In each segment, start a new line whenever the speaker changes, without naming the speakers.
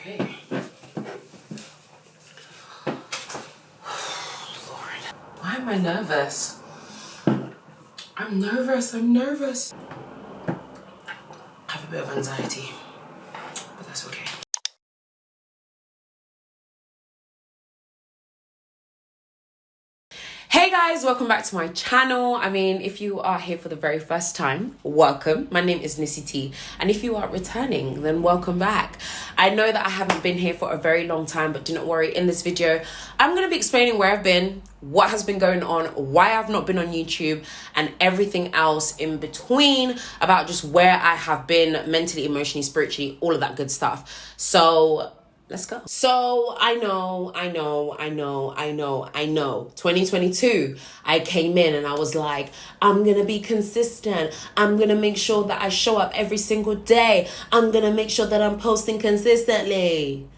Okay. Lord. Why am I nervous? I'm nervous. I have a bit of anxiety, but that's okay. Hey guys, welcome back to my channel. I mean, if you are here for the very first time, welcome. My name is Nissy T, and if you are returning, then welcome back. I know that I haven't been here for a very long time, but do not worry. In this video, I'm going to be explaining where I've been, what has been going on, why I've not been on YouTube, and everything else in between about just where I have been mentally, emotionally, spiritually, all of that good stuff. So let's go. So I know. 2022, I came in and I was like, I'm going to be consistent. I'm going to make sure that I show up every single day. I'm going to make sure that I'm posting consistently.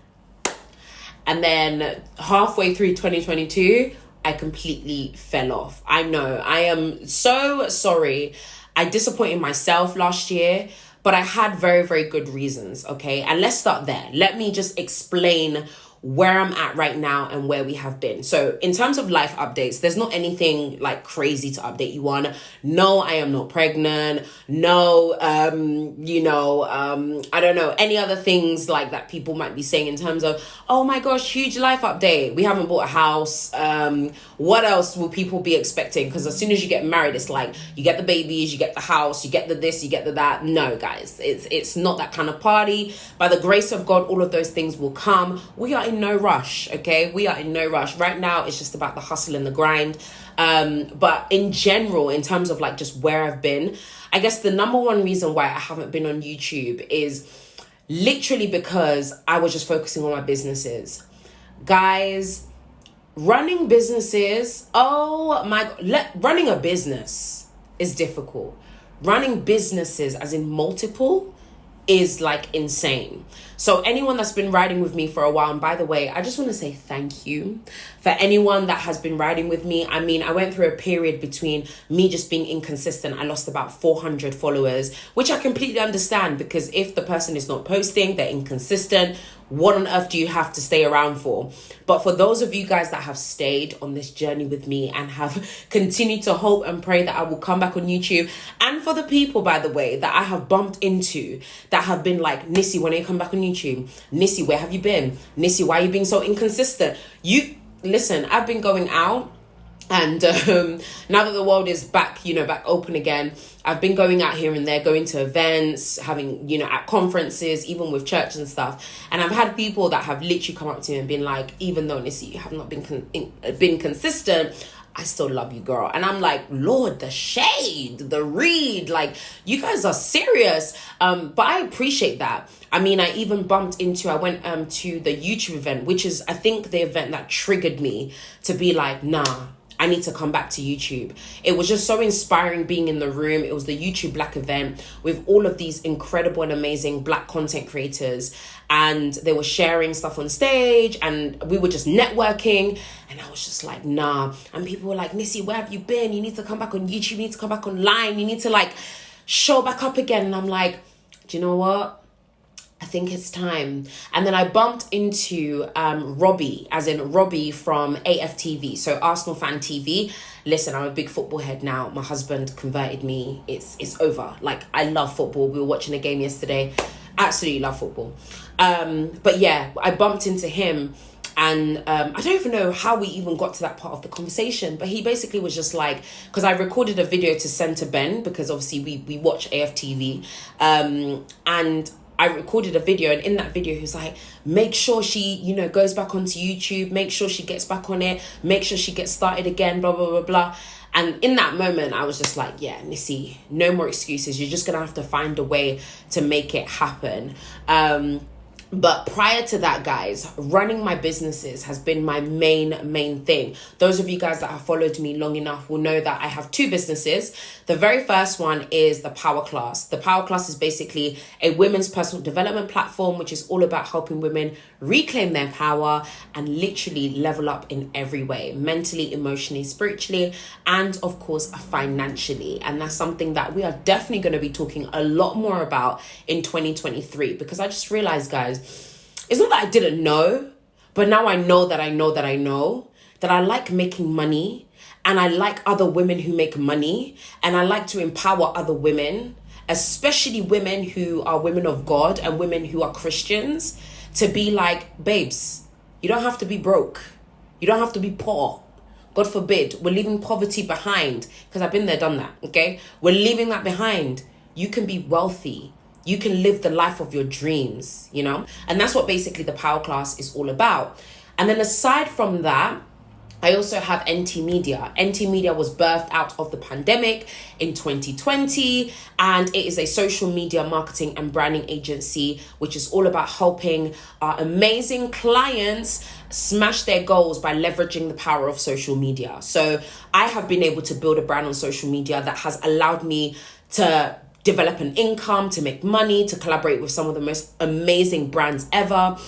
And then halfway through 2022, I completely fell off. I know. I am so sorry. I disappointed myself last year, but I had very, very good reasons, okay? And let's start there. Let me just explain where I'm at right now and where we have been. So in terms of life updates, there's not anything like crazy to update you on. No, I am not pregnant. No, I don't know, any other things like that people might be saying in terms of, oh my gosh, huge life update. We haven't bought a house. What else will people be expecting? Because as soon as you get married, it's like you get the babies, you get the house, you get the this, you get the that. No, guys, it's not that kind of party. By the grace of God, all of those things will come. We are in no rush, okay? We are in no rush. Right now, it's just about the hustle and the grind. But in general, in terms of like just where I've been, I guess the number one reason why I haven't been on YouTube is literally because I was just focusing on my businesses. Guys, running businesses, running a business is difficult. Running businesses, as in multiple, is like insane. So anyone that's been riding with me for a while, and by the way, I just want to say thank you for anyone that has been riding with me. I mean, I went through a period between me just being inconsistent. I lost about 400 followers, which I completely understand, because if the person is not posting, they're inconsistent, what on earth do you have to stay around for? But for those of you guys that have stayed on this journey with me and have continued to hope and pray that I will come back on YouTube, and for the people, by the way, that I have bumped into that have been like, Nissy, when you come back on YouTube? Nissy, where have you been? Nissy, why are you being so inconsistent? Listen, I've been going out, and now that the world is back, back open again, I've been going out here and there, going to events, having, at conferences, even with church and stuff. And I've had people that have literally come up to me and been like, even though, Nissy, you have not been consistent, I still love you, girl. And I'm like, Lord, the shade, the read, like, you guys are serious. But I appreciate that. I mean, I even I went to the YouTube event, which is, I think, the event that triggered me to be like, nah, I need to come back to YouTube. It was just so inspiring being in the room. It was the YouTube Black event with all of these incredible and amazing Black content creators. And they were sharing stuff on stage and we were just networking. And I was just like, nah. And people were like, Nissy, where have you been? You need to come back on YouTube. You need to come back online. You need to like show back up again. And I'm like, do you know what? I think it's time. And then I bumped into Robbie, as in Robbie from AFTV, so Arsenal Fan TV. Listen, I'm a big football head now. My husband converted me. It's over. Like, I love football. We were watching a game yesterday. Absolutely love football. But yeah, I bumped into him. And I don't even know how we even got to that part of the conversation, but he basically was just like, because I recorded a video to send to Ben, because obviously we watch AFTV, and I recorded a video, and in that video he was like, make sure she, goes back onto YouTube, make sure she gets back on it, make sure she gets started again, blah, blah, blah, blah. And in that moment, I was just like, yeah, Nissy, no more excuses. You're just going to have to find a way to make it happen. But prior to that, guys, running my businesses has been my main thing. Those of you guys that have followed me long enough will know that I have two businesses. The very first one is the Powerclass. The Powerclass is basically a women's personal development platform, which is all about helping women reclaim their power and literally level up in every way, mentally, emotionally, spiritually, and of course, financially. And that's something that we are definitely going to be talking a lot more about in 2023, because I just realized, guys, it's not that I didn't know, but now I know that I know that I know that I like making money, and I like other women who make money, and I like to empower other women, especially women who are women of God and women who are Christians, to be like, babes, you don't have to be broke. You don't have to be poor. God forbid, we're leaving poverty behind, because I've been there, done that, okay? We're leaving that behind. You can be wealthy. You can live the life of your dreams, you know? And that's what basically the Power Class is all about. And then aside from that, I also have NT Media. NT Media was birthed out of the pandemic in 2020, and it is a social media marketing and branding agency, which is all about helping our amazing clients smash their goals by leveraging the power of social media. So I have been able to build a brand on social media that has allowed me to develop an income, to make money, to collaborate with some of the most amazing brands ever.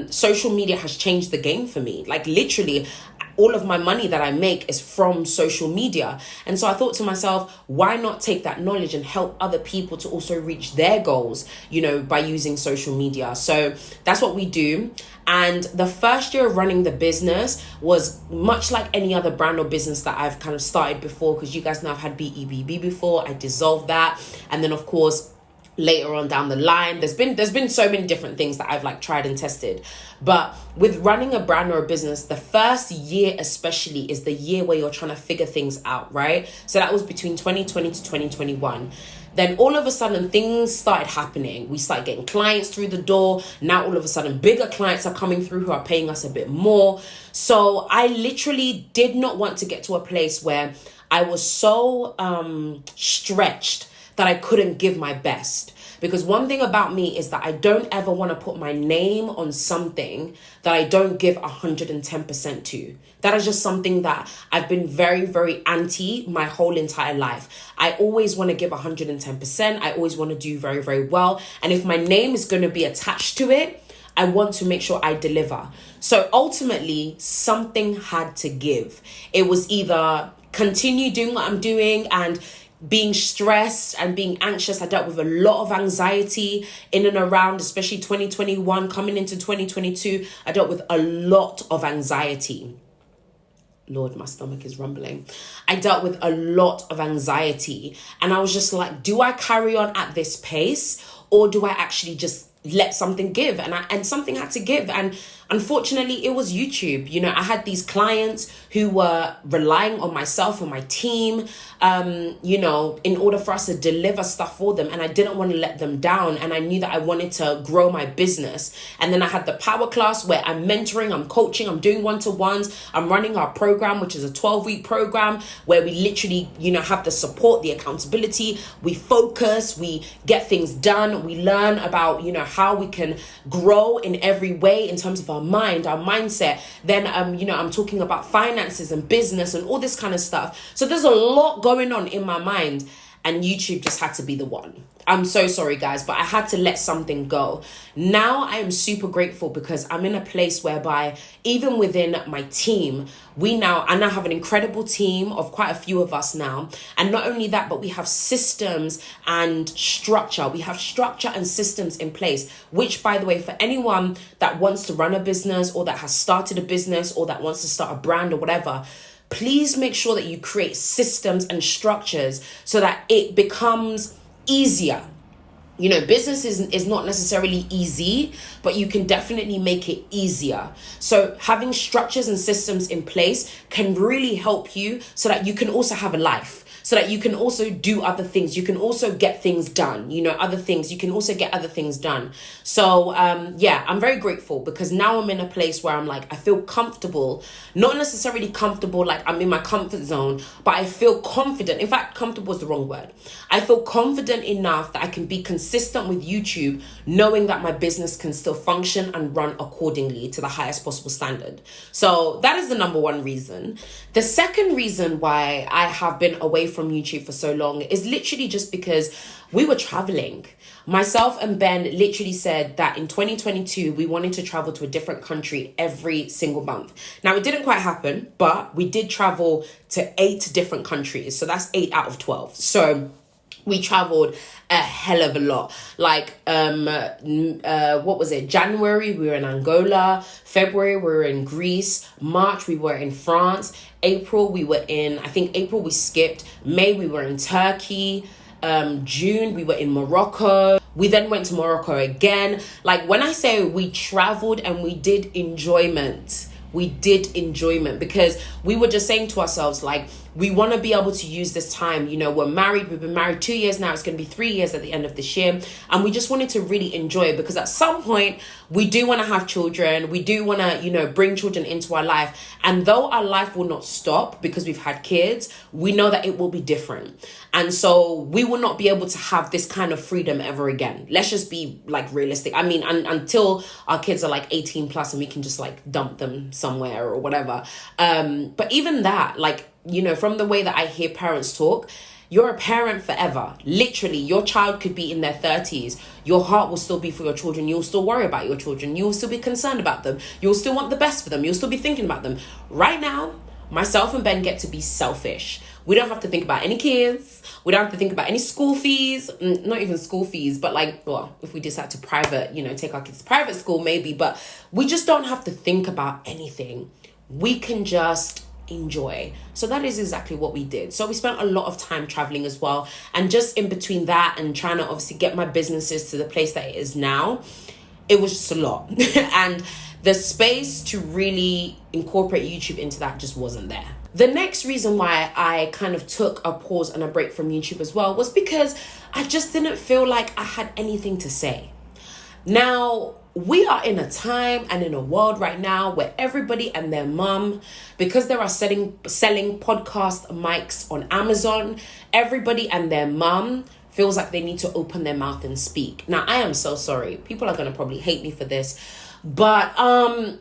Social media has changed the game for me. Like literally, all of my money that I make is from social media. And so I thought to myself, why not take that knowledge and help other people to also reach their goals, you know, by using social media. So that's what we do. And the first year of running the business was much like any other brand or business that I've kind of started before, because you guys know I've had BEBB before. I dissolved that. And then of course, later on down the line, there's been so many different things that I've like tried and tested. But with running a brand or a business, the first year especially is the year where you're trying to figure things out, right? So that was between 2020 to 2021. Then all of a sudden things started happening. We started getting clients through the door. Now all of a sudden bigger clients are coming through who are paying us a bit more. So I literally did not want to get to a place where I was so stretched that I couldn't give my best. Because one thing about me is that I don't ever want to put my name on something that I don't give 110% to. That is just something that I've been very, very anti my whole entire life. I always want to give 110%. I always want to do very, very well. And if my name is going to be attached to it, I want to make sure I deliver. So ultimately, something had to give. It was either continue doing what I'm doing and being stressed and being anxious. I dealt with a lot of anxiety in and around, especially 2021, coming into 2022. I dealt with a lot of anxiety. Lord, my stomach is rumbling. I dealt with a lot of anxiety. And I was just like, do I carry on at this pace, or do I actually just let something give? And something had to give. And unfortunately, it was YouTube. You know, I had these clients who were relying on myself and my team, you know, in order for us to deliver stuff for them. And I didn't want to let them down. And I knew that I wanted to grow my business. And then I had the Power Class where I'm mentoring, I'm coaching, I'm doing one-to-ones. I'm running our program, which is a 12-week program where we literally, you know, have the support, the accountability. We focus, we get things done. We learn about, you know, how we can grow in every way in terms of our mind, our mindset. Then, you know, I'm talking about finances and business and all this kind of stuff. So there's a lot going on in my mind, and YouTube just had to be the one. I'm so sorry, guys, but I had to let something go. Now I am super grateful because I'm in a place whereby even within my team, I now have an incredible team of quite a few of us now. And not only that, but we have systems and structure. We have structure and systems in place, which, by the way, for anyone that wants to run a business or that has started a business or that wants to start a brand or whatever, please make sure that you create systems and structures so that it becomes easier. You know, business is not necessarily easy, but you can definitely make it easier. So having structures and systems in place can really help you so that you can also have a life, so that you can also do other things. You can also get things done, you know, other things. You can also get other things done. So, yeah, I'm very grateful because now I'm in a place where I'm like, I feel comfortable, not necessarily comfortable, like I'm in my comfort zone, but I feel confident. In fact, comfortable is the wrong word. I feel confident enough that I can be consistent with YouTube, knowing that my business can still function and run accordingly to the highest possible standard. So that is the number one reason. The second reason why I have been away from YouTube for so long is literally just because we were traveling. Myself and Ben literally said that in 2022, we wanted to travel to a different country every single month. Now, it didn't quite happen, but we did travel to 8 different countries. So that's 8 out of 12. So we traveled a hell of a lot. Like, what was it? January, we were in Angola. February, we were in Greece. March, we were in France. April, we were in, I think April we skipped. May, we were in Turkey. June, we were in Morocco. We then went to Morocco again. Like, when I say we traveled and we did enjoyment, because we were just saying to ourselves, like, we want to be able to use this time. You know, we're married. We've been married 2 years now. It's going to be 3 years at the end of this year. And we just wanted to really enjoy it, because at some point we do want to have children. We do want to, you know, bring children into our life. And though our life will not stop because we've had kids, we know that it will be different. And so we will not be able to have this kind of freedom ever again. Let's just be like realistic. I mean, until our kids are like 18 plus and we can just like dump them somewhere or whatever. But even that, like, you know, from the way that I hear parents talk, you're a parent forever. Literally, your child could be in their 30s. Your heart will still be for your children. You'll still worry about your children. You'll still be concerned about them. You'll still want the best for them. You'll still be thinking about them. Right now, myself and Ben get to be selfish. We don't have to think about any kids. We don't have to think about any school fees. Not even school fees, but like, well, if we decide to private, you know, take our kids to private school, maybe. But we just don't have to think about anything. We can just enjoy. So that is exactly what we did. So we spent a lot of time traveling as well. And just in between that and trying to obviously get my businesses to the place that it is now, it was just a lot. And the space to really incorporate YouTube into that just wasn't there. The next reason why I kind of took a pause and a break from YouTube as well was because I just didn't feel like I had anything to say. Now, we are in a time and in a world right now where everybody and their mum, because they are selling podcast mics on Amazon, everybody and their mum feels like they need to open their mouth and speak. Now, I am so sorry. People are going to probably hate me for this, but I'm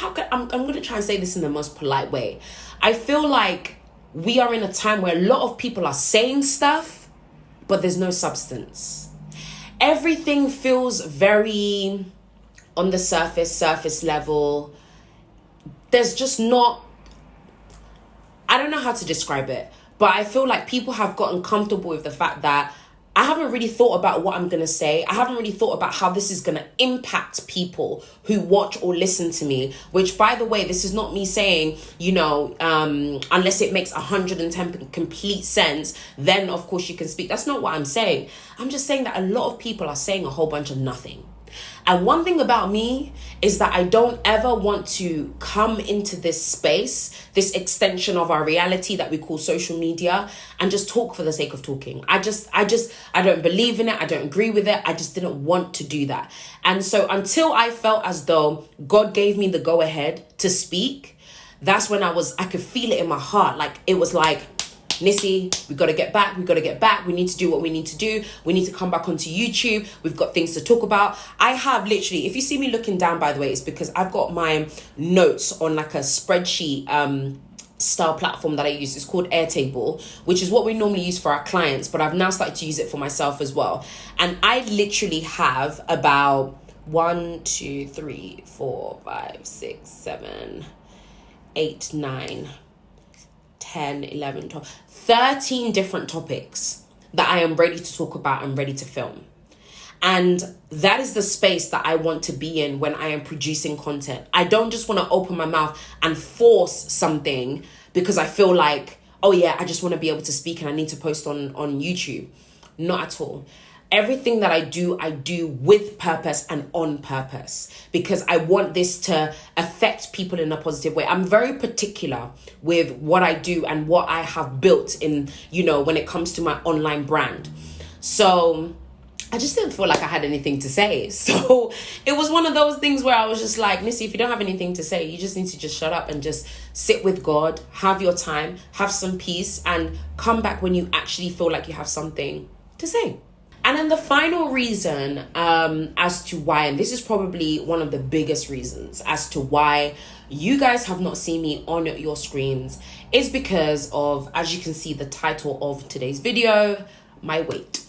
going to try and say this in the most polite way. I feel like we are in a time where a lot of people are saying stuff, but there's no substance. Everything feels very on the surface level. There's just not, I don't know how to describe it, but I feel like people have gotten comfortable with the fact that I haven't really thought about what I'm going to say. I haven't really thought about how this is going to impact people who watch or listen to me, which, by the way, this is not me saying, you know, unless it makes 110 complete sense, then of course you can speak. That's not what I'm saying. I'm just saying that a lot of people are saying a whole bunch of nothing. And one thing about me is that I don't ever want to come into this space, this extension of our reality that we call social media, and just talk for the sake of talking. I don't believe in it. I don't agree with it. I just didn't want to do that. And so until I felt as though God gave me the go ahead to speak, that's when I could feel it in my heart. Like, it was like, Nissy, we got to get back. We need to do what we need to do. We need to come back onto YouTube. We've got things to talk about. I have literally, if you see me looking down, by the way, it's because I've got my notes on like a spreadsheet style platform that I use. It's called Airtable, which is what we normally use for our clients, but I've now started to use it for myself as well. And I literally have about 1, 2, 3, 4, 5, 6, 7, 8, 9, 10, 11, 12, 13 different topics that I am ready to talk about and ready to film. And that is the space that I want to be in when I am producing content. I don't just want to open my mouth and force something because I feel like, oh yeah, I just want to be able to speak and I need to post on YouTube. Not at all. Everything that I do with purpose and on purpose, because I want this to affect people in a positive way. I'm very particular with what I do and what I have built in, you know, when it comes to my online brand. So I just didn't feel like I had anything to say. So it was one of those things where I was just like, Nissy, if you don't have anything to say, you just need to just shut up and just sit with God, have your time, have some peace, and come back when you actually feel like you have something to say. And then the final reason as to why, and this is probably one of the biggest reasons as to why you guys have not seen me on your screens, is because of, as you can see, the title of today's video, my weight.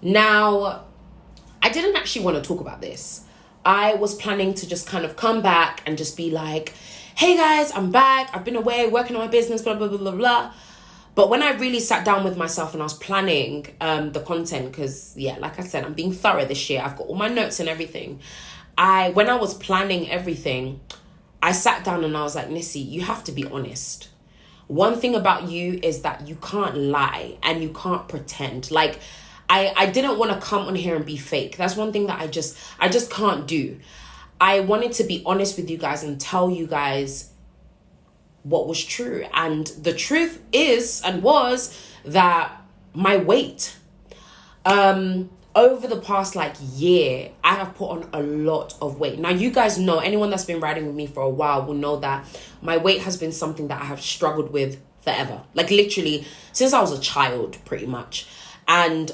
Now, I didn't actually want to talk about this. I was planning to just kind of come back and just be like, hey guys, I'm back. I've been away working on my business, blah, blah, blah, blah, blah. But when I really sat down with myself and I was planning the content, because, yeah, like I said, I'm being thorough this year. I've got all my notes and everything. When I was planning everything, I sat down and I was like, Nissy, you have to be honest. One thing about you is that you can't lie and you can't pretend. Like, I didn't want to come on here and be fake. That's one thing that I just can't do. I wanted to be honest with you guys and tell you guys what was true. And the truth is and was that my weight, over the past year, I have put on a lot of weight. Now, you guys know, anyone that's been riding with me for a while will know that my weight has been something that I have struggled with forever. Like, literally since I was a child, pretty much. And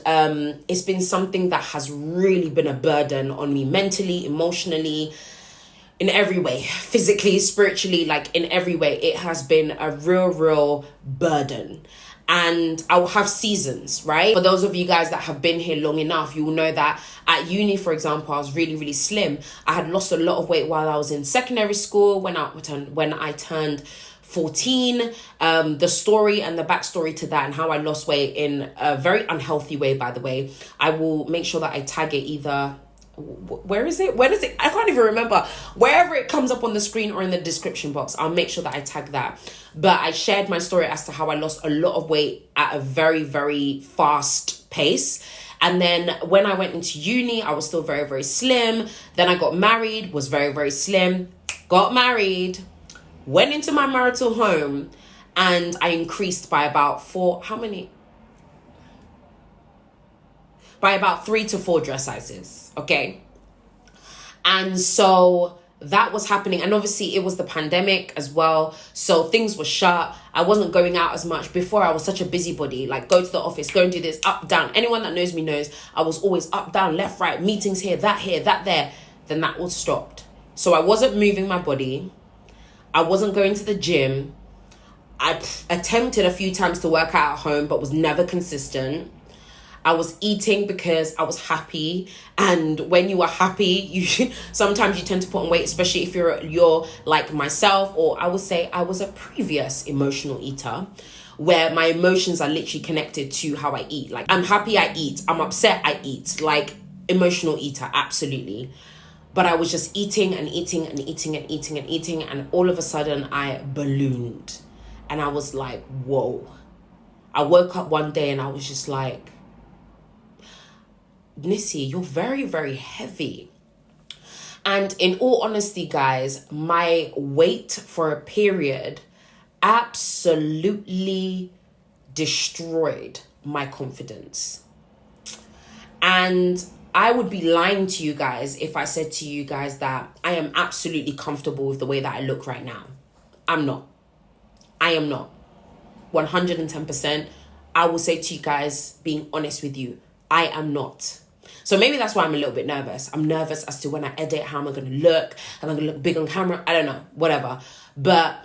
it's been something that has really been a burden on me mentally, emotionally, in every way, physically, spiritually, in every way. It has been a real burden. And I will have seasons, right? For those of you guys that have been here long enough, you will know that at uni, for example, I was really slim. I had lost a lot of weight while I was in secondary school when I turned 14. The story and the backstory to that and how I lost weight in a very unhealthy way, by the way, I will make sure that I tag it either. Where is it? I can't even remember. Wherever it comes up on the screen or in the description box, I'll make sure that I tag that. But I shared my story as to how I lost a lot of weight at a very fast pace. And then when I went into uni, I was still very slim. Then I got married, was very slim, got married, went into my marital home, and I increased by about by about 3 to 4 dress sizes, okay? And so that was happening. And obviously it was the pandemic as well. So things were shut. I wasn't going out as much. Before, I was such a busybody, go to the office, go and do this, up, down. Anyone that knows me knows I was always up, down, left, right, meetings here, that there. Then that all stopped. So I wasn't moving my body. I wasn't going to the gym. I attempted a few times to work out at home, but was never consistent. I was eating because I was happy. And when you are happy, sometimes you tend to put on weight, especially if you're like myself, or I would say I was a previous emotional eater, where my emotions are literally connected to how I eat. I'm happy, I eat. I'm upset, I eat. Emotional eater, absolutely. But I was just eating and eating. And all of a sudden I ballooned. And I was like, whoa. I woke up one day and I was just like, Nissy, you're very heavy. And in all honesty, guys, my weight for a period absolutely destroyed my confidence. And I would be lying to you guys if I said to you guys that I am absolutely comfortable with the way that I look right now. I'm not. I am not. 110%. I will say to you guys, being honest with you, I am not. So maybe that's why I'm a little bit nervous. I'm nervous as to when I edit, how am I going to look? Am I going to look big on camera? I don't know, whatever. But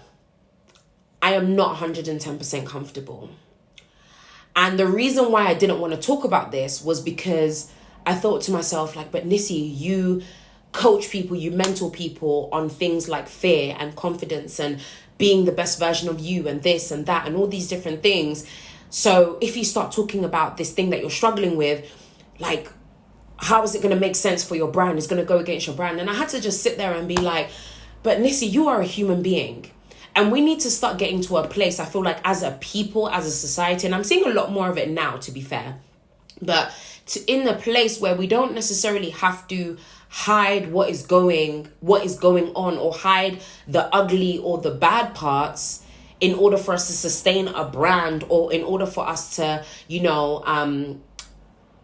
I am not 110% comfortable. And the reason why I didn't want to talk about this was because I thought to myself, but Nissy, you coach people, you mentor people on things like fear and confidence and being the best version of you and this and that and all these different things. So if you start talking about this thing that you're struggling with, how is it going to make sense for your brand? It's going to go against your brand. And I had to just sit there and be like, but Nissy, you are a human being. And we need to start getting to a place, I feel like, as a people, as a society, and I'm seeing a lot more of it now, to be fair, but in the place where we don't necessarily have to hide what is going on, or hide the ugly or the bad parts in order for us to sustain a brand, or in order for us to,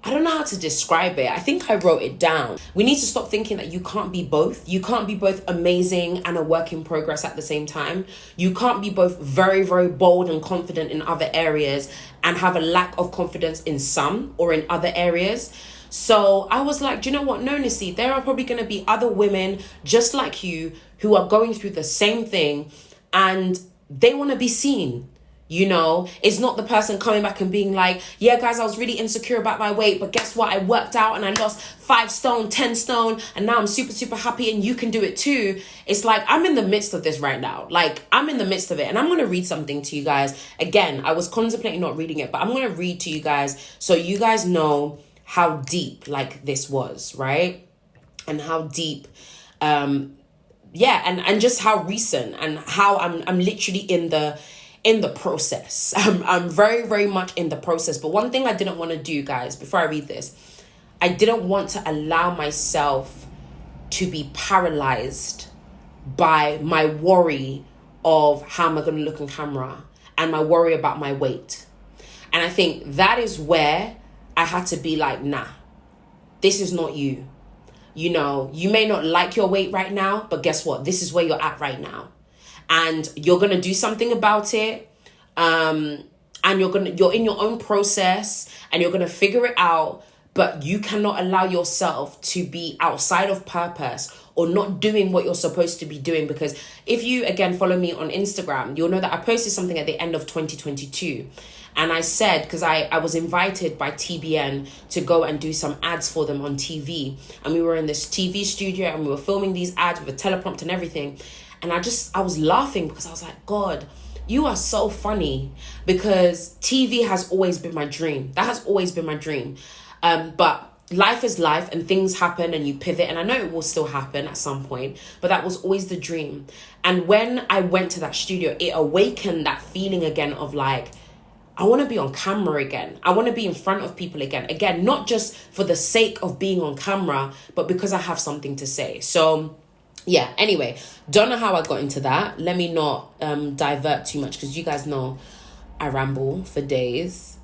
I don't know how to describe it. I think I wrote it down. We need to stop thinking that you can't be both. You can't be both amazing and a work in progress at the same time. You can't be both very bold and confident in other areas and have a lack of confidence in some or in other areas. So I was like, do you know what? No, Nissy, there are probably going to be other women just like you who are going through the same thing and they want to be seen. You know, it's not the person coming back and being like, yeah, guys, I was really insecure about my weight, but guess what? I worked out and I lost 5 stone, 10 stone, and now I'm super, super happy and you can do it too. It's like, I'm in the midst of this right now. Like, I'm in the midst of it. And I'm going to read something to you guys. Again, I was contemplating not reading it, but I'm going to read to you guys so you guys know how deep like this was, right? And how deep, and just how recent and how I'm literally in the process. I'm very, very much in the process. But one thing I didn't want to do, guys, before I read this, I didn't want to allow myself to be paralyzed by my worry of how am I going to look on camera and my worry about my weight. And I think that is where I had to be like, nah, this is not you. You know, you may not like your weight right now, but guess what? This is where you're at right now. And you're going to do something about it. And you're in your own process and you're going to figure it out. But you cannot allow yourself to be outside of purpose or not doing what you're supposed to be doing. Because if you, again, follow me on Instagram, you'll know that I posted something at the end of 2022. And I said, because I was invited by TBN to go and do some ads for them on TV. And we were in this TV studio and we were filming these ads with a teleprompter and everything. And I was laughing because I was like, God, you are so funny, because TV has always been my dream. That has always been my dream. But life is life and things happen and you pivot. And I know it will still happen at some point, but that was always the dream. And when I went to that studio, it awakened that feeling again of like, I want to be on camera again. I want to be in front of people again. Again, not just for the sake of being on camera, but because I have something to say. So yeah, anyway, don't know how I got into that. Let me not divert too much, because you guys know I ramble for days.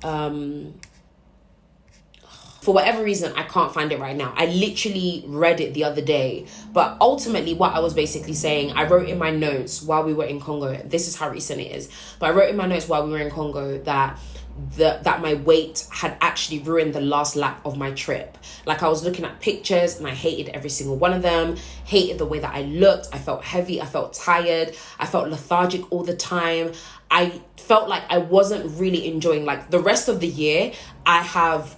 For whatever reason, I can't find it right now. I literally read it the other day. But ultimately, what I was basically saying, I wrote in my notes while we were in Congo. This is how recent it is. But I wrote in my notes while we were in Congo that my weight had actually ruined the last lap of my trip. Like, I was looking at pictures and I hated every single one of them. Hated the way that I looked. I felt heavy. I felt tired. I felt lethargic all the time. I felt like I wasn't really enjoying, like, the rest of the year. I have,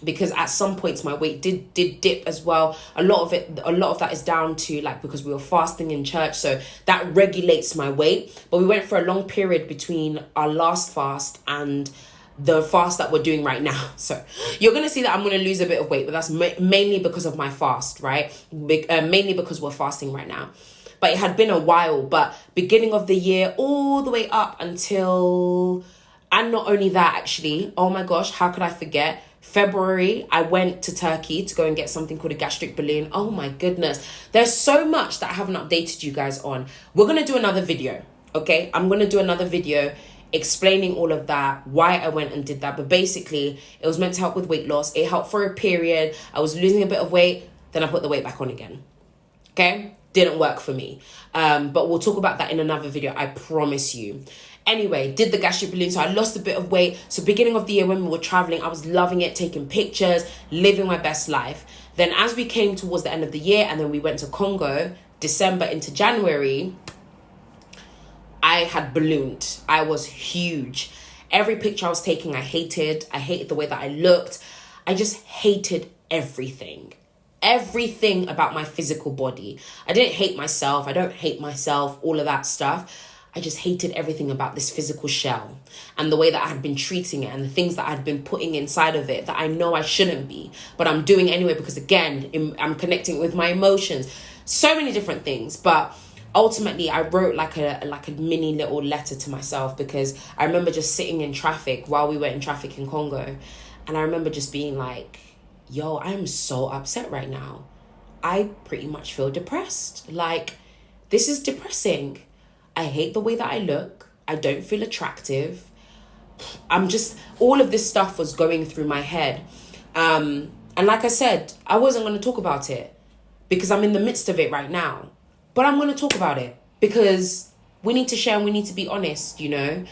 because at some points my weight did dip as well. A lot of that is down to, like, because we were fasting in church, so that regulates my weight. But we went for a long period between our last fast and the fast that we're doing right now. So you're going to see that I'm going to lose a bit of weight, but that's mainly because of my fast, right? Mainly because we're fasting right now. But it had been a while, but beginning of the year, all the way up until, and not only that, actually, oh my gosh, how could I forget? February, I went to Turkey to go and get something called a gastric balloon. Oh my goodness. There's so much that I haven't updated you guys on. We're going to do another video, okay? I'm going to do another video explaining all of that, why I went and did that. But basically, it was meant to help with weight loss. It helped for a period. I was losing a bit of weight, then I put the weight back on again, okay? Didn't work for me. But we'll talk about that in another video, I promise you. Anyway, did the gastric balloon, so I lost a bit of weight. So beginning of the year when we were traveling, I was loving it, taking pictures, living my best life. Then as we came towards the end of the year and then we went to Congo, December into January, I had ballooned. I was huge. Every picture I was taking, I hated. I hated the way that I looked. I just hated everything. Everything about my physical body. I didn't hate myself. I don't hate myself, all of that stuff. I just hated everything about this physical shell and the way that I had been treating it and the things that I had been putting inside of it that I know I shouldn't be, but I'm doing anyway because, again, I'm connecting with my emotions. So many different things. But ultimately, I wrote like a mini little letter to myself, because I remember just sitting in traffic while we were in traffic in Congo. And I remember just being like, yo, I'm so upset right now. I pretty much feel depressed. Like, this is depressing. I hate the way that I look. I don't feel attractive. All of this stuff was going through my head. And like I said, I wasn't going to talk about it because I'm in the midst of it right now. But I'm going to talk about it because we need to share and we need to be honest, you know.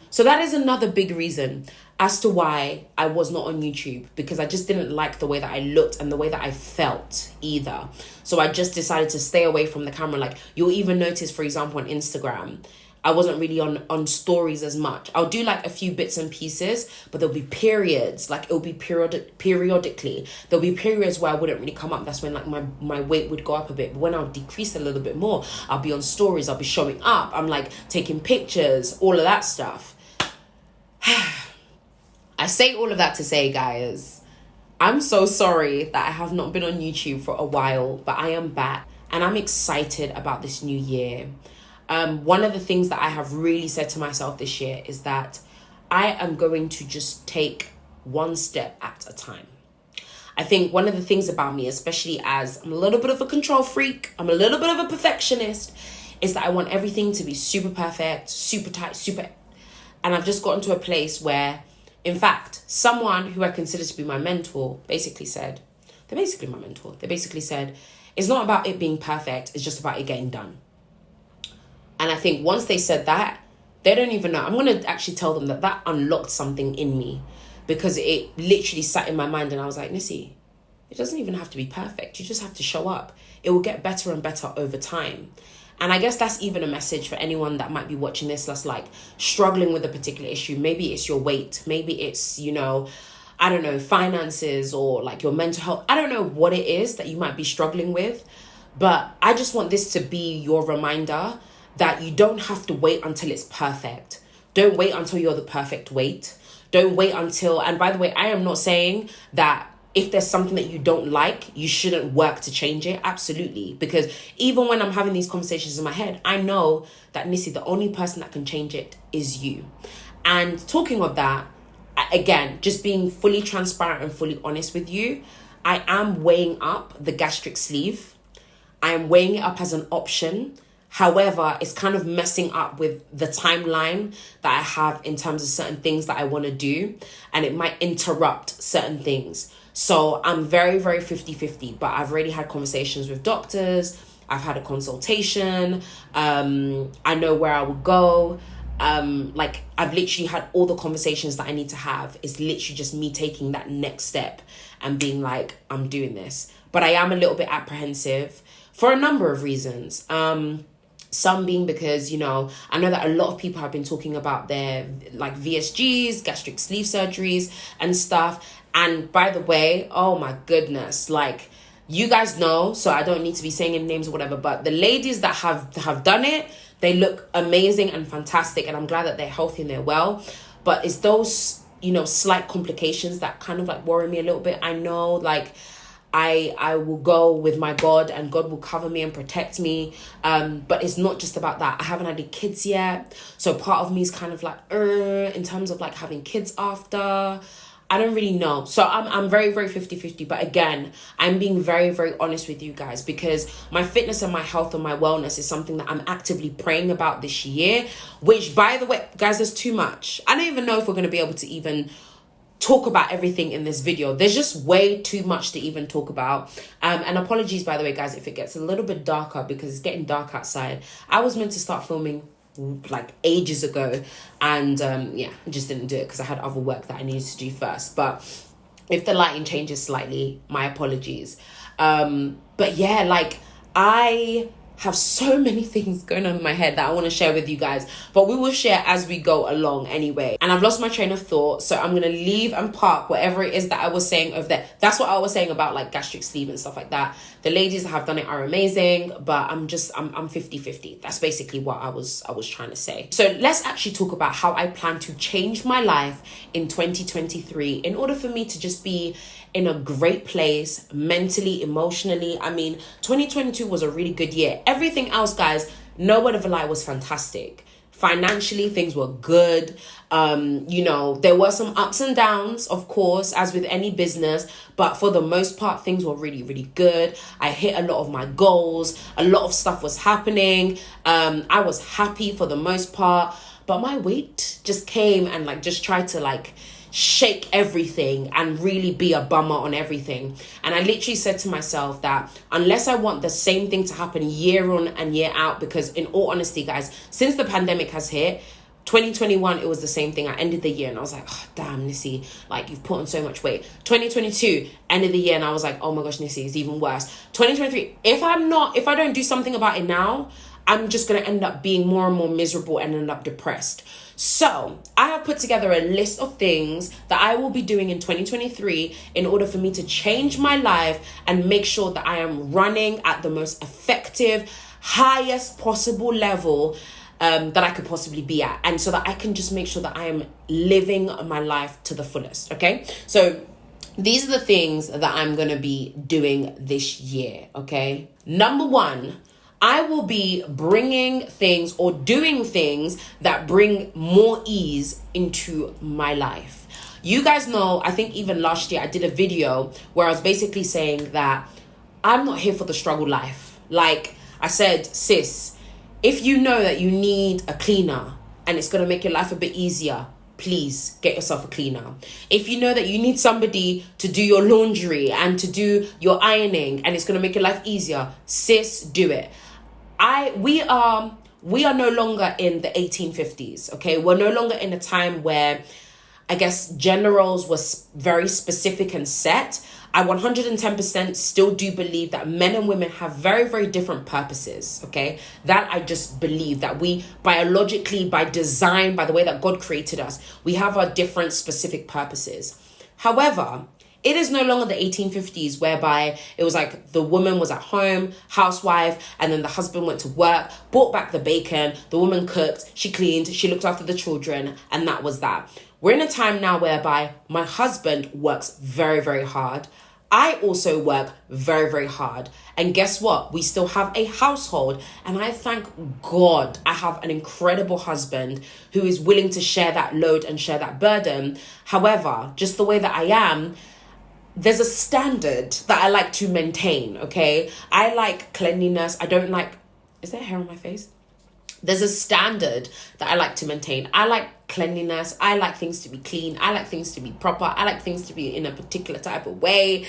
So that is another big reason as to why I was not on YouTube, because I just didn't like the way that I looked and the way that I felt either. So I just decided to stay away from the camera. Like, you'll even notice, for example, on Instagram, I wasn't really on stories as much. I'll do like a few bits and pieces, but there'll be periods, like it'll be periodically. There'll be periods where I wouldn't really come up. That's when like my weight would go up a bit. But when I'll decrease a little bit more, I'll be on stories, I'll be showing up. I'm like taking pictures, all of that stuff. I say all of that to say, guys, I'm so sorry that I have not been on YouTube for a while, but I am back and I'm excited about this new year. One of the things that I have really said to myself this year is that I am going to just take one step at a time. I think one of the things about me, especially as I'm a little bit of a control freak, I'm a little bit of a perfectionist, is that I want everything to be super perfect, super tight, and I've just gotten to a place where, in fact, someone who I consider to be my mentor They basically said, it's not about it being perfect, it's just about it getting done. And I think once they said that, they don't even know. I'm going to actually tell them that unlocked something in me, because it literally sat in my mind and I was like, Nissy, it doesn't even have to be perfect. You just have to show up. It will get better and better over time. And I guess that's even a message for anyone that might be watching this that's like struggling with a particular issue. Maybe it's your weight. Maybe it's, I don't know, finances or like your mental health. I don't know what it is that you might be struggling with, but I just want this to be your reminder that you don't have to wait until it's perfect. Don't wait until you're the perfect weight. Don't wait until, and by the way, I am not saying that if there's something that you don't like, you shouldn't work to change it. Absolutely. Because even when I'm having these conversations in my head, I know that Nissy, the only person that can change it is you. And talking of that, again, just being fully transparent and fully honest with you, I am weighing up the gastric sleeve. I am weighing it up as an option. However, it's kind of messing up with the timeline that I have in terms of certain things that I want to do, and it might interrupt certain things. So I'm very, very 50-50, but I've already had conversations with doctors. I've had a consultation. I know where I will go. I've literally had all the conversations that I need to have. It's literally just me taking that next step and being like, I'm doing this. But I am a little bit apprehensive for a number of reasons. Some being because, I know that a lot of people have been talking about their like VSGs, gastric sleeve surgeries and stuff. And by the way, oh my goodness, like you guys know, so I don't need to be saying any names or whatever, but the ladies that have done it, they look amazing and fantastic. And I'm glad that they're healthy and they're well. But it's those, slight complications that kind of like worry me a little bit. I know like I will go with my God and God will cover me and protect me. But it's not just about that. I haven't had any kids yet. So part of me is kind of like, in terms of like having kids after. I don't really know. So I'm very, very 50-50. But again, I'm being very, very honest with you guys, because my fitness and my health and my wellness is something that I'm actively praying about this year, which, by the way, guys, there's too much. I don't even know if we're going to be able to even talk about everything in this video. There's just way too much to even talk about. And apologies, by the way, guys, if it gets a little bit darker, because it's getting dark outside. I was meant to start filming like ages ago, and I just didn't do it because I had other work that I needed to do first. But if the lighting changes slightly, my apologies. But yeah, like I have so many things going on in my head that I want to share with you guys, but we will share as we go along anyway. And I've lost my train of thought, so I'm gonna leave and park whatever it is that I was saying over there. That's what I was saying about like gastric sleeve and stuff like that. The ladies that have done it are amazing, but I'm 50-50. That's basically what I was trying to say. So let's actually talk about how I plan to change my life in 2023 in order for me to just be in a great place mentally, emotionally. I mean, 2022 was a really good year. Everything else, guys, no word of a lie, was fantastic. Financially, things were good. There were some ups and downs, of course, as with any business, but for the most part, things were really, really good. I hit a lot of my goals. A lot of stuff was happening. I was happy for the most part, but my weight just came and like just tried to like shake everything and really be a bummer on everything. And I literally said to myself that unless I want the same thing to happen year on and year out, because in all honesty, guys, since the pandemic has hit, 2021, it was the same thing. I ended the year and I was like, oh, damn, Nissy, like you've put on so much weight. 2022, ended the year and I was like, oh my gosh, Nissy, it's even worse. 2023, if I don't do something about it now, I'm just going to end up being more and more miserable and end up depressed. So I have put together a list of things that I will be doing in 2023 in order for me to change my life and make sure that I am running at the most effective, highest possible level that I could possibly be at. And so that I can just make sure that I am living my life to the fullest. Okay. So these are the things that I'm going to be doing this year. Okay. Number one, I will be bringing things or doing things that bring more ease into my life. You guys know, I think even last year I did a video where I was basically saying that I'm not here for the struggle life. Like I said, sis, if you know that you need a cleaner and it's going to make your life a bit easier, please get yourself a cleaner. If you know that you need somebody to do your laundry and to do your ironing and it's going to make your life easier, sis, do it. We are no longer in the 1850s, okay? We're no longer in a time where, I guess, gender roles was very specific and set. I 110% still do believe that men and women have very, very different purposes, okay? That I just believe that we biologically, by design, by the way that God created us, we have our different specific purposes. However, it is no longer the 1850s whereby it was like the woman was at home, housewife, and then the husband went to work, brought back the bacon, the woman cooked, she cleaned, she looked after the children, and that was that. We're in a time now whereby my husband works very, very hard. I also work very, very hard. And guess what? We still have a household. And I thank God I have an incredible husband who is willing to share that load and share that burden. However, just the way that I am, there's a standard that I like to maintain, okay? I like cleanliness. I don't like... Is there hair on my face? There's a standard that I like to maintain. I like cleanliness. I like things to be clean. I like things to be proper. I like things to be in a particular type of way.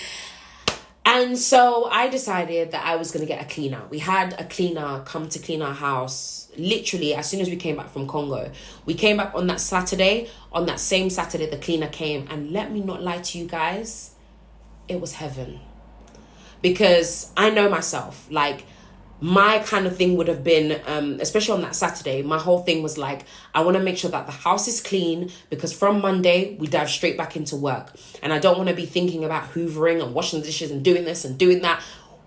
And so I decided that I was going to get a cleaner. We had a cleaner come to clean our house literally as soon as we came back from Congo. We came back on that Saturday. On that same Saturday, the cleaner came. And let me not lie to you guys, it was heaven. Because I know myself, like, my kind of thing would have been, especially on that Saturday, my whole thing was like, I want to make sure that the house is clean because from Monday, we dive straight back into work. And I don't want to be thinking about hoovering and washing the dishes and doing this and doing that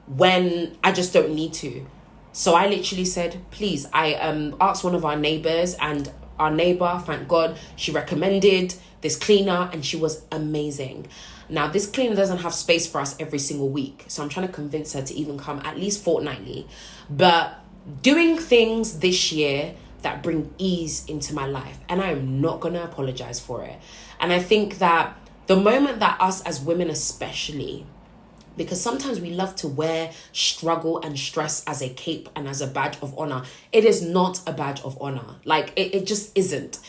when I just don't need to. So I literally said, please, I asked one of our neighbors, and our neighbor, thank God, she recommended this cleaner and she was amazing. Now, this cleaner doesn't have space for us every single week. So I'm trying to convince her to even come at least fortnightly. But doing things this year that bring ease into my life. And I am not going to apologize for it. And I think that the moment that us as women especially, because sometimes we love to wear struggle and stress as a cape and as a badge of honor. It is not a badge of honor. Like, it just isn't.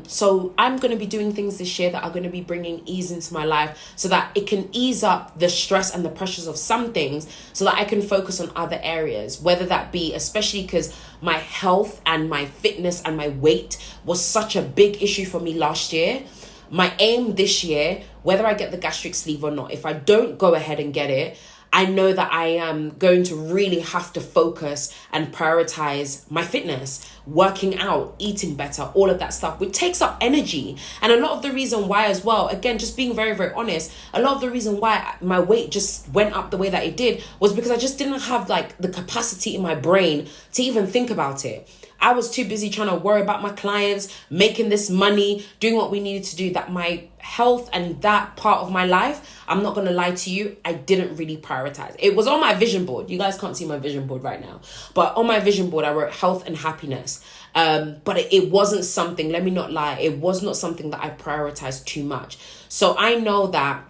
So I'm going to be doing things this year that are going to be bringing ease into my life so that it can ease up the stress and the pressures of some things so that I can focus on other areas, whether that be, especially because my health and my fitness and my weight was such a big issue for me last year. My aim this year, whether I get the gastric sleeve or not, if I don't go ahead and get it, I know that I am going to really have to focus and prioritize my fitness, working out, eating better, all of that stuff, which takes up energy. And a lot of the reason why as well, again, just being very, very honest, a lot of the reason why my weight just went up the way that it did was because I just didn't have like the capacity in my brain to even think about it. I was too busy trying to worry about my clients, making this money, doing what we needed to do, that my health and that part of my life, I'm not going to lie to you, I didn't really prioritize. It was on my vision board. You guys can't see my vision board right now. But on my vision board, I wrote health and happiness. But it wasn't something, let me not lie, it was not something that I prioritized too much. So I know that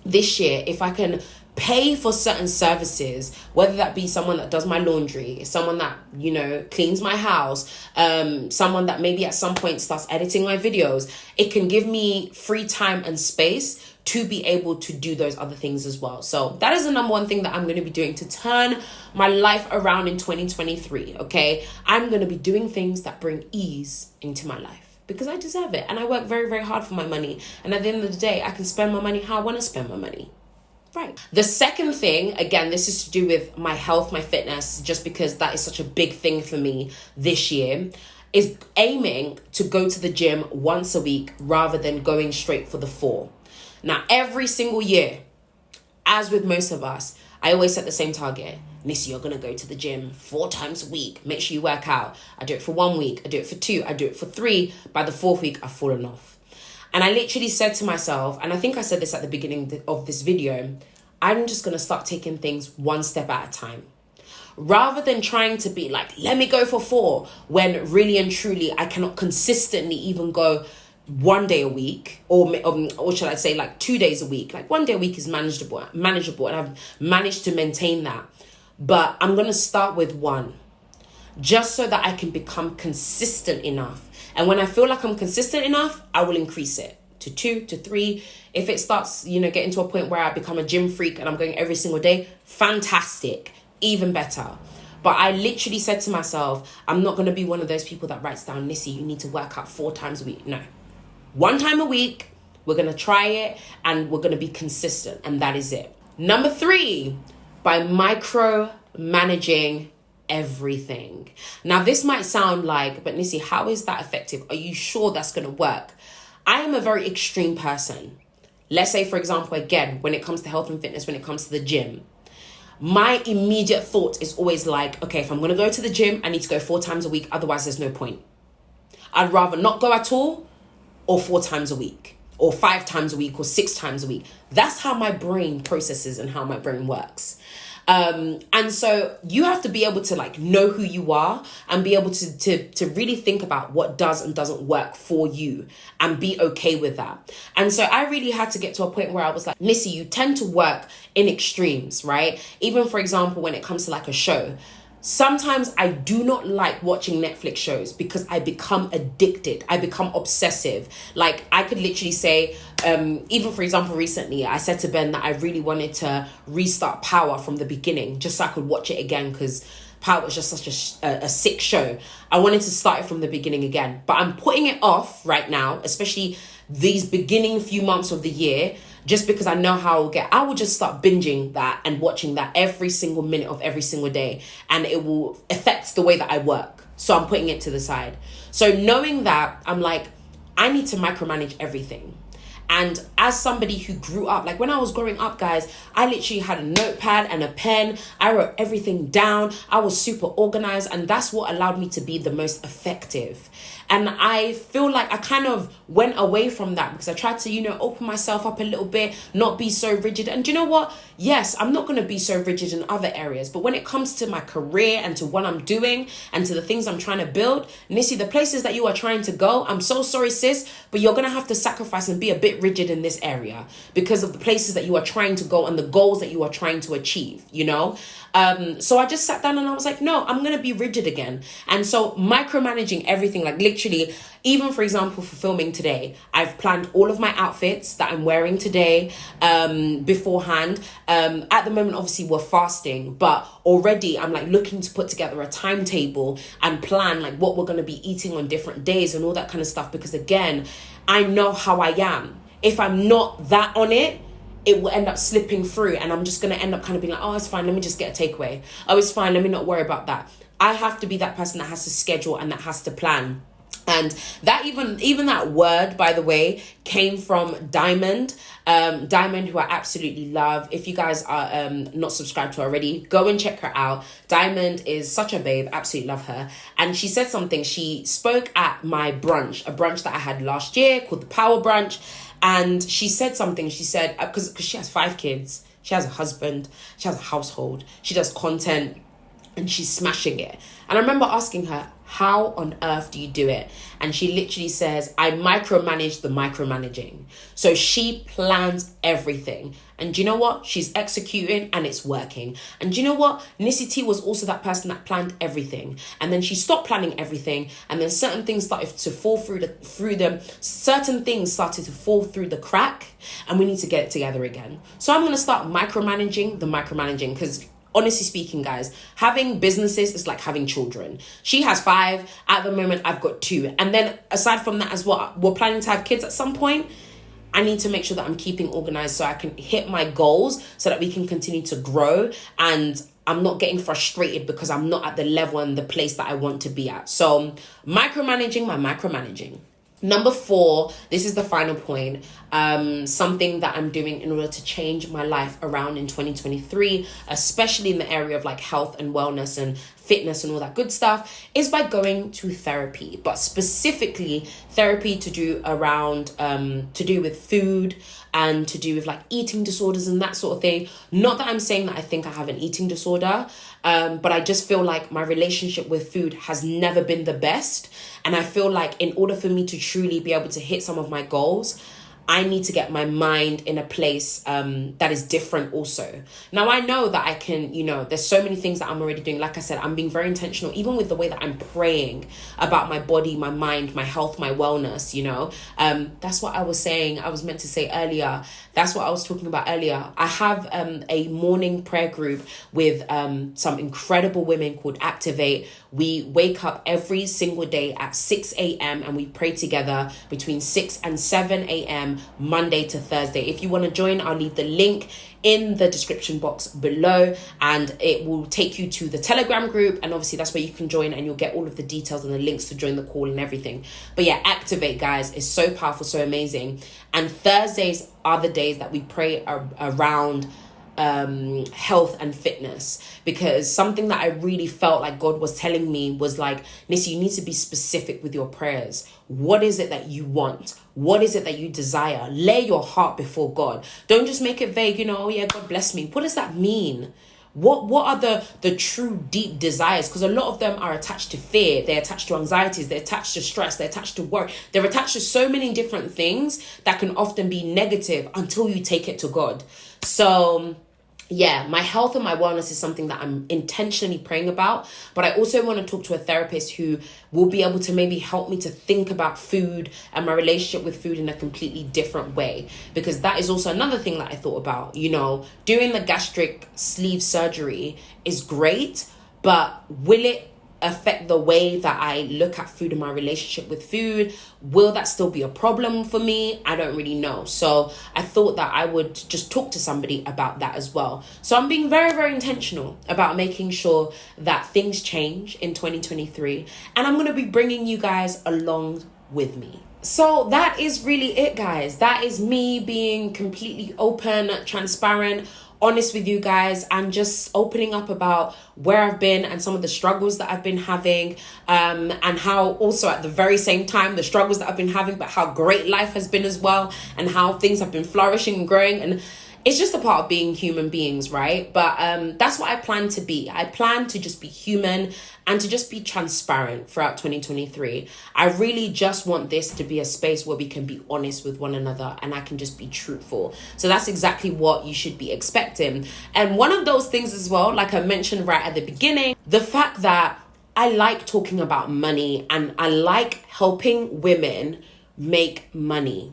this year, if I can pay for certain services, whether that be someone that does my laundry, someone that, you know, cleans my house, someone that maybe at some point starts editing my videos, it can give me free time and space to be able to do those other things as well. So that is the number one thing that I'm going to be doing to turn my life around in 2023, okay? I'm going to be doing things that bring ease into my life because I deserve it. And I work very, very hard for my money. And at the end of the day, I can spend my money how I want to spend my money. Right. The second thing, again, this is to do with my health, my fitness, just because that is such a big thing for me this year, is aiming to go to the gym once a week rather than going straight for the 4. Now, every single year, as with most of us, I always set the same target. Nissy, you're going to go to the gym 4 times a week. Make sure you work out. I do it for 1 week. I do it for 2. I do it for 3. By the 4th week, I've fallen off. And I literally said to myself, and I think I said this at the beginning of this video, I'm just going to start taking things one step at a time. Rather than trying to be like, let me go for 4, when really and truly I cannot consistently even go 1 day a week, or should I say like 2 days a week. Like 1 day a week is manageable, and I've managed to maintain that. But I'm going to start with 1, just so that I can become consistent enough. And when I feel like I'm consistent enough, I will increase it to 2, to 3. If it starts, getting to a point where I become a gym freak and I'm going every single day, fantastic, even better. But I literally said to myself, I'm not going to be one of those people that writes down, Nissy, you need to work out 4 times a week. No. 1 time a week, we're going to try it and we're going to be consistent. And that is it. Number 3, by micromanaging everything. Now, this might sound like, but Nissy, how is that effective? Are you sure that's going to work? I am a very extreme person. Let's say, for example, again, when it comes to health and fitness, when it comes to the gym, my immediate thought is always like, okay, if I'm going to go to the gym, I need to go 4 times a week. Otherwise, there's no point. I'd rather not go at all, or 4 times a week, or 5 times a week, or 6 times a week. That's how my brain processes and how my brain works. And so you have to be able to know who you are and be able to really think about what does and doesn't work for you and be okay with that. And so I really had to get to a point where I was like, Nissy, you tend to work in extremes, right? Even for example, when it comes to a show, sometimes I do not like watching Netflix shows because I become addicted. I become obsessive. Like I could literally say, even for example, recently I said to Ben that I really wanted to restart Power from the beginning just so I could watch it again because Power was just such a sick show. I wanted to start it from the beginning again, but I'm putting it off right now, especially these beginning few months of the year, just because I know how I will just start binging that and watching that every single minute of every single day. And it will affect the way that I work. So I'm putting it to the side. So knowing that, I'm like, I need to micromanage everything. And as somebody who grew up, when I was growing up, guys, I literally had a notepad and a pen. I wrote everything down. I was super organized. And that's what allowed me to be the most effective. And I feel like I kind of went away from that because I tried to, open myself up a little bit, not be so rigid. And you know what? Yes, I'm not going to be so rigid in other areas. But when it comes to my career and to what I'm doing and to the things I'm trying to build, Nissy, the places that you are trying to go, I'm so sorry, sis, but you're going to have to sacrifice and be a bit rigid in this area because of the places that you are trying to go and the goals that you are trying to achieve, So I just sat down and I was like, no, I'm going to be rigid again. And so micromanaging everything, literally, even for example, for filming today, I've planned all of my outfits that I'm wearing today beforehand. At the moment, obviously, we're fasting, but already I'm looking to put together a timetable and plan what we're going to be eating on different days and all that kind of stuff. Because again, I know how I am. If I'm not that on it, it will end up slipping through and I'm just going to end up kind of being like, oh, it's fine. Let me just get a takeaway. Oh, it's fine. Let me not worry about that. I have to be that person that has to schedule and that has to plan. And that even that word, by the way, came from Diamond, who I absolutely love. If you guys are not subscribed to her already, go and check her out. Diamond is such a babe, absolutely love her. And she said something. She spoke at my brunch, a brunch that I had last year called the Power Brunch. And she said something. She said, because she has 5 kids, she has a husband, she has a household, she does content, and she's smashing it. And I remember asking her, how on earth do you do it? And she literally says, I micromanage the micromanaging. So she plans everything. And do you know what? She's executing and it's working. And do you know what? Nissy T was also that person that planned everything. And then she stopped planning everything. And then certain things started to fall certain things started to fall through the crack. And we need to get it together again. So I'm going to start micromanaging the micromanaging, because honestly speaking, guys, having businesses is like having children. She has 5. At the moment, I've got 2. And then aside from that as well, we're planning to have kids at some point. I need to make sure that I'm keeping organized so I can hit my goals so that we can continue to grow, and I'm not getting frustrated because I'm not at the level and the place that I want to be at. So micromanaging. Number 4, this is the final point, something that I'm doing in order to change my life around in 2023, especially in the area of like health and wellness and fitness and all that good stuff, is by going to therapy, but specifically therapy to do with food and to do with like eating disorders and that sort of thing. Not that I'm saying that I think I have an eating disorder, but I just feel like my relationship with food has never been the best. And I feel like in order for me to truly be able to hit some of my goals, I need to get my mind in a place that is different also. Now, I know that I can, there's so many things that I'm already doing. Like I said, I'm being very intentional, even with the way that I'm praying about my body, my mind, my health, my wellness, That's what I was saying. I was meant to say earlier. That's what I was talking about earlier. I have a morning prayer group with some incredible women called Activate. We wake up every single day at 6 a.m. and we pray together between 6 and 7 a.m. Monday to Thursday. If you want to join, I'll leave the link in the description box below, and it will take you to the Telegram group, and obviously that's where you can join and you'll get all of the details and the links to join the call and everything. But yeah, Activate, guys, is so powerful, so amazing. And Thursdays are the days that we pray around health and fitness, because something that I really felt like God was telling me was like, Nissy, you need to be specific with your prayers. What is it that you want? What is it that you desire? Lay your heart before God. Don't just make it vague, oh yeah, God bless me. What does that mean? What are the true deep desires? Because a lot of them are attached to fear, they're attached to anxieties, they're attached to stress, they're attached to work, they're attached to so many different things that can often be negative until you take it to God. So yeah, my health and my wellness is something that I'm intentionally praying about, but I also want to talk to a therapist who will be able to maybe help me to think about food and my relationship with food in a completely different way, because that is also another thing that I thought about. Doing the gastric sleeve surgery is great, but will it affect the way that I look at food and my relationship with food? Will that still be a problem for me? I don't really know. So I thought that I would just talk to somebody about that as well. So I'm being very, very intentional about making sure that things change in 2023. And I'm going to be bringing you guys along with me. So that is really it, guys. That is me being completely open, transparent, honest with you guys, and just opening up about where I've been and some of the struggles that I've been having, and how also at the very same time the struggles that I've been having, but how great life has been as well, and how things have been flourishing and growing. And it's just a part of being human beings, right? But that's what I plan to be. I plan to just be human and to just be transparent throughout 2023. I really just want this to be a space where we can be honest with one another and I can just be truthful. So that's exactly what you should be expecting. And one of those things as well, like I mentioned right at the beginning, the fact that I like talking about money and I like helping women make money.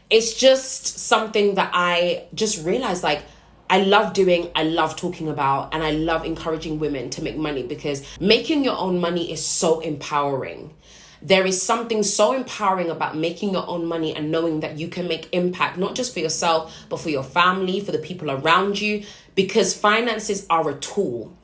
It's just something that I just realized, like, I love doing, I love talking about, and I love encouraging women to make money, because making your own money is so empowering. There is something so empowering about making your own money and knowing that you can make impact, not just for yourself, but for your family, for the people around you, because finances are a tool.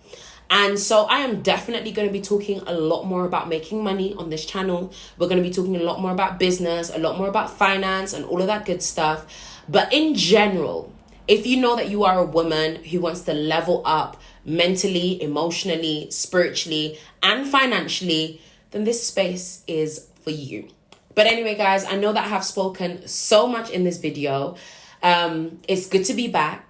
And so I am definitely going to be talking a lot more about making money on this channel. We're going to be talking a lot more about business, a lot more about finance and all of that good stuff. But in general, if you know that you are a woman who wants to level up mentally, emotionally, spiritually, and financially, then this space is for you. But anyway, guys, I know that I have spoken so much in this video. It's good to be back.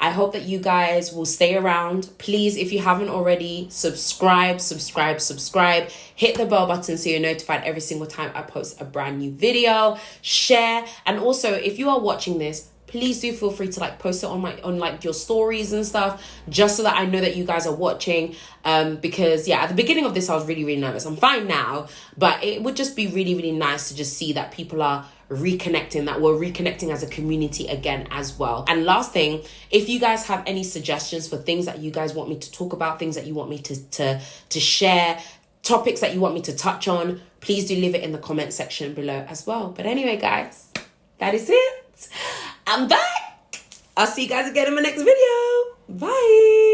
I hope that you guys will stay around. Please, if you haven't already, subscribe. Hit the bell button so you're notified every single time I post a brand new video. Share. And also, if you are watching this, please do feel free to post it on your stories and stuff, just so that I know that you guys are watching. Because at the beginning of this, I was really, really nervous. I'm fine now, but it would just be really, really nice to just see that people are reconnecting, that we're reconnecting as a community again as well. And last thing, if you guys have any suggestions for things that you guys want me to talk about, things that you want me to share, topics that you want me to touch on, please do leave it in the comment section below as well. But anyway, guys, that is it. I'm back. I'll see you guys again in my next video. Bye.